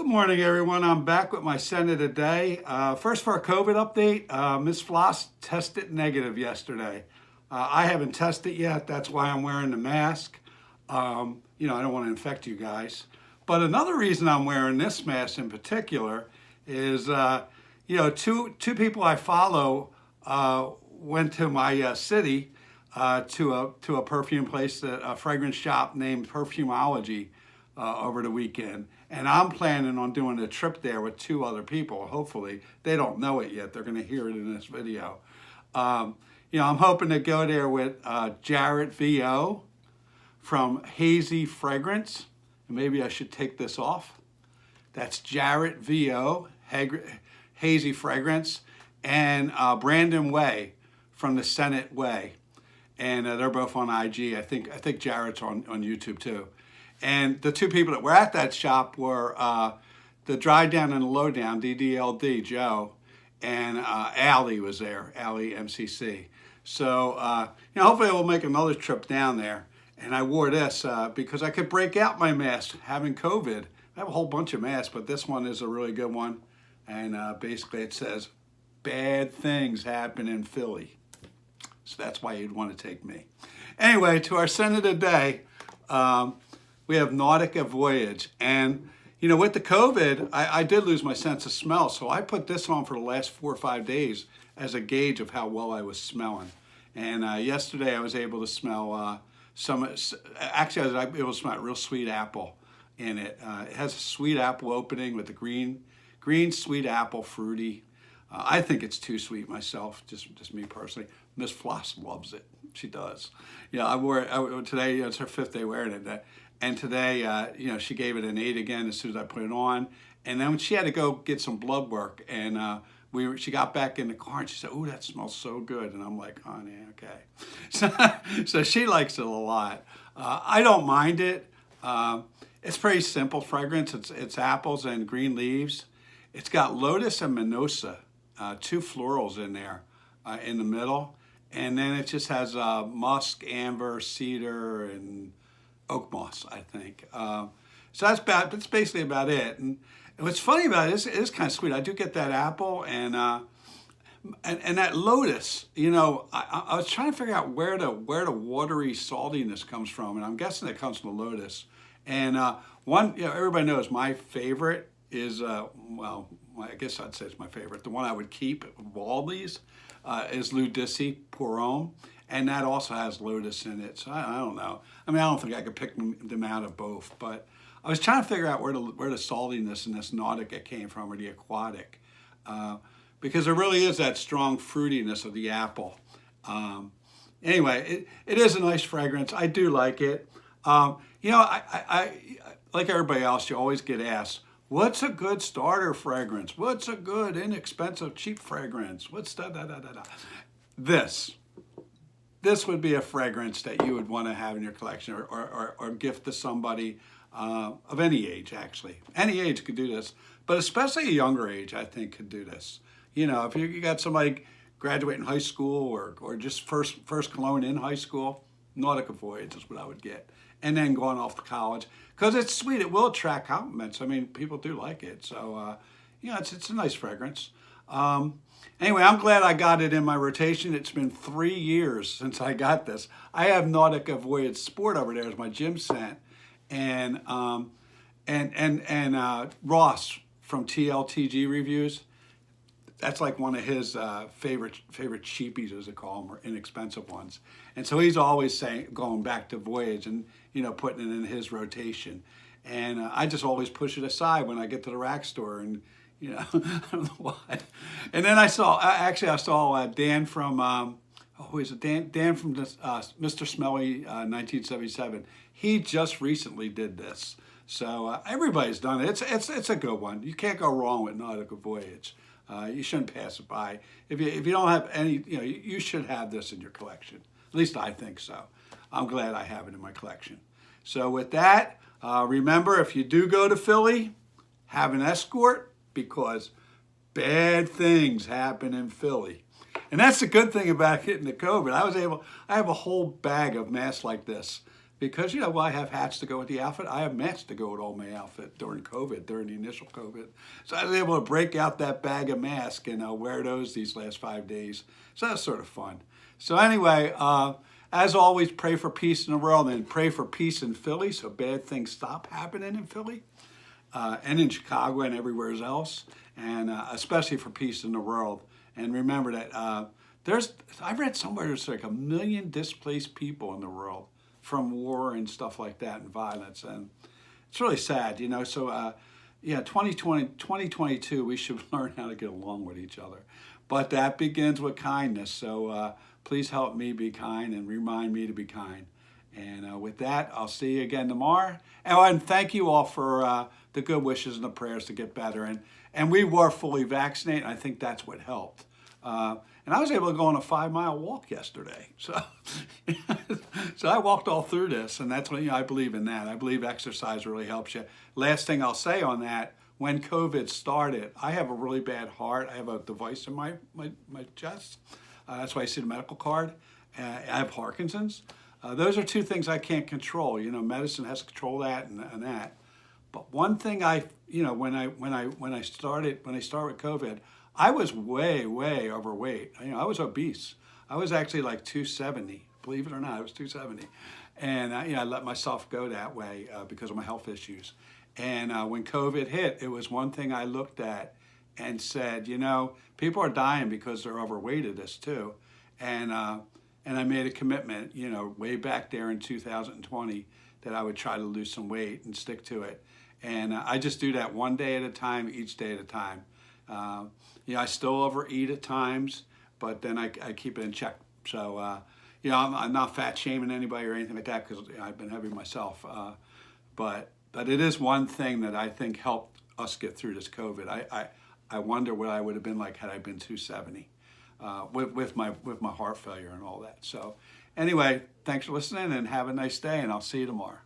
Good morning, everyone. I'm back with my scent of the day. First, for a COVID update, Miss Floss tested negative yesterday. I haven't tested yet. That's why I'm wearing the mask. I don't want to infect you guys. But another reason I'm wearing this mask in particular is, two people I follow went to my city to a perfume place, a fragrance shop named Perfumology over the weekend. And I'm planning on doing a trip there with two other people, hopefully. They don't know it yet. They're going to hear it in this video. I'm hoping to go there with Jarrett VO from Hazy Fragrance. And maybe I should take this off. That's Jarrett VO, Hazy Fragrance, and Brandon Way from the Senate Way. And they're both on IG. I think Jarrett's on YouTube too. And the two people that were at that shop were the Dry Down and the Low Down, DDLD, Joe, and Allie was there, Allie MCC. So, hopefully we'll make another trip down there. And I wore this because I could break out my mask having COVID. I have a whole bunch of masks, but this one is a really good one. And basically it says, bad things happen in Philly. So that's why you'd want to take me. Anyway, to our scent of the day, we have Nautica Voyage. And, with the COVID, I did lose my sense of smell. So I put this on for the last 4 or 5 days as a gauge of how well I was smelling. And yesterday I was able to smell actually I was able to smell real sweet apple in it. It has a sweet apple opening with the green sweet apple, fruity. I think it's too sweet myself, just me personally. Miss Floss loves it. She does. I wore it today. It's her 5th day wearing it. And today, she gave it an 8 again as soon as I put it on. And then when she had to go get some blood work, and she got back in the car and she said, "Oh, that smells so good." And I'm like, "Honey, okay." So she likes it a lot. I don't mind it. It's pretty simple fragrance. It's apples and green leaves. It's got lotus and mimosa, 2 florals in there in the middle. And then it just has musk, amber, cedar, and oak moss, I think. So that's basically about it. And what's funny about it is kind of sweet. I do get that apple and that lotus. I was trying to figure out where the watery saltiness comes from, and I'm guessing it comes from the lotus. And everybody knows my favorite is I guess I'd say it's my favorite. The one I would keep of all these is Ludici Pour-Homme. And that also has lotus in it. So I don't know. I don't think I could pick them out of both. But I was trying to figure out where the saltiness in this Nautica came from, or the aquatic. Because there really is that strong fruitiness of the apple. Anyway, it is a nice fragrance. I do like it. I like everybody else, you always get asked, what's a good starter fragrance? What's a good, inexpensive, cheap fragrance? What's da-da-da-da-da? This would be a fragrance that you would want to have in your collection or gift to somebody of any age, actually. Any age could do this, but especially a younger age, I think, could do this. If you got somebody graduating high school or just first cologne in high school, Nautica Voyage is what I would get. And then going off to college, because it's sweet. It will attract compliments. People do like it. So, it's a nice fragrance. Anyway, I'm glad I got it in my rotation. It's been 3 years since I got this. I have Nautica Voyage Sport over there as my gym scent, and Ross from TLTG Reviews. That's like one of his favorite cheapies, as they call them, or inexpensive ones. And so he's always going back to Voyage and putting it in his rotation. And I just always push it aside when I get to the rack store and. I don't know why. And then I saw Dan from, who is it? Dan from Mr. Smelly 1977. He just recently did this. So everybody's done it. It's a good one. You can't go wrong with Nautica Voyage. You shouldn't pass it by. If you don't have any, you should have this in your collection. At least I think so. I'm glad I have it in my collection. So with that, remember, if you do go to Philly, have an escort, because bad things happen in Philly. And that's the good thing about getting the COVID. I have a whole bag of masks like this because, you know, well, I have hats to go with the outfit. I have masks to go with all my outfit during COVID, during the initial COVID. So I was able to break out that bag of masks and wear those these last 5 days. So that's sort of fun. So anyway, as always, pray for peace in the world and pray for peace in Philly so bad things stop happening in Philly and in Chicago and everywhere else, and especially for peace in the world. And remember that I read somewhere there's like 1 million displaced people in the world from war and stuff like that and violence. And it's really sad, you know. So yeah, 2022, we should learn how to get along with each other. But that begins with kindness. So please help me be kind and remind me to be kind. And with that, I'll see you again tomorrow. And thank you all for the good wishes and the prayers to get better. And we were fully vaccinated. I think that's what helped. And I was able to go on a 5-mile walk yesterday. So, so I walked all through this, and that's what, you know, I believe in that. I believe exercise really helps you. Last thing I'll say on that, when COVID started, I have a really bad heart. I have a device in my chest. That's why I see the medical card. I have Parkinson's. Those are two things I can't control. You know, medicine has to control that and that. But one thing you know, when I started with COVID, I was way overweight. You know, I was obese. I was actually like 270. Believe it or not, I was 270, and you know, I let myself go that way because of my health issues. And when COVID hit, it was one thing I looked at and said, you know, people are dying because they're overweight of this too, and I made a commitment, you know, way back there in 2020 that I would try to lose some weight and stick to it. And I just do that one day at a time, each day at a time. You know, I still overeat at times, but then I keep it in check. So, you know, I'm not fat shaming anybody or anything like that because you know, I've been heavy myself. But it is one thing that I think helped us get through this COVID. I wonder what I would have been like had I been 270 with my heart failure and all that. So anyway, thanks for listening and have a nice day, and I'll see you tomorrow.